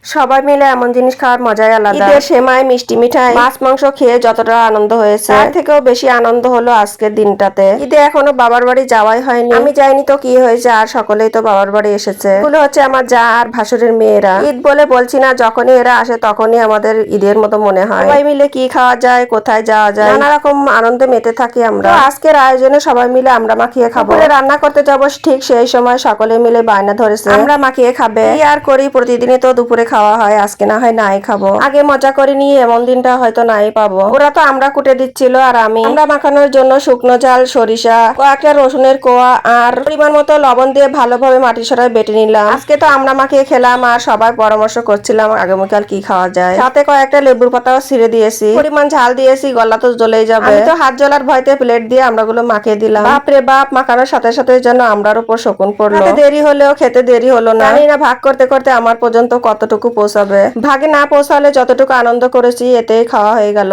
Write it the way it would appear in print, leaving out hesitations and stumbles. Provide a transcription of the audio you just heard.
সবাই মিলে এমন জিনিস খাওয়ার মজাই আলাদা। ঈদের সেমাই, মিষ্টি, মিঠাই, মাছ, মাংস খেয়ে যতটা আনন্দ হয়েছে তার থেকেও বেশি আনন্দ হলো আজকের দিনটাতে। ঈদে এখনো বাবার বাড়ি যাওয়াই হয়নি। আমি যাইনি তো কি হয়েছে, আর সকলেই তো বাবার বাড়ি এসেছে। এগুলো হচ্ছে আমার যা আর ভাসুরের মেয়েরা। ঈদ বলে বলছি না, যখনই এরা আসে তখনই আমাদের ঈদের মতো মনে হয়। সবাই মিলে কি খাওয়া যায়, কোথায় যাওয়া যায়, নানা রকম আনন্দে মেতে থাকি আমরা। আজকের আয়োজনে সবাই মিলে আমরা মাখিয়ে খাবো। রান্না করতে যাবো ঠিক সেই সময় সকলে মিলে বায়না ধরেছে আমরা মাখিয়ে খাবে। কি আর করি, প্রতিদিনই তো দুপুরে খাওয়া হয়, আজকে না হয় নাই খাবো। আগে মজা করে নিয়ে এমন দিনটা হয়তো নাই পাবো। ওরা তো আমরা কুটে দিচ্ছিল আর আমরা মাখানোর জন্য শুকনো ঝাল, সরিষা, কয়েকটা রসুনের কোয়া আর পরিমাণ মতো লবণ দিয়ে ভালোভাবে মাটি সরাই বেটে নিলাম। আজকে তো আমরা মাখিয়ে খেলাম আর সবাই পরামর্শ করছিলাম আগামীকাল কি খাওয়া যায়। সাথে কয়েকটা লেবুর পাতাও ছিঁড়ে দিয়েছি, পরিমাণ ঝাল দিয়েছি, গলা তো জ্বলেই যাবে। আমি তো হাত জ্বলার ভয়তে প্লেট দিয়ে আমরা গুলো মাখিয়ে দিলাম। বাপরে বাপ, মাখানোর সাথে সাথে যেন আমরার উপর শকুন পড়লো। দেরি হলেও খেতে দেরি হলো না। জানি না ভাগ করতে করতে আমার পর্যন্ত কতটুকু পৌঁছাবে। ভাগে না পৌঁছালে যতটুকু আনন্দ করেছি এতেই খাওয়া হয়ে গেল।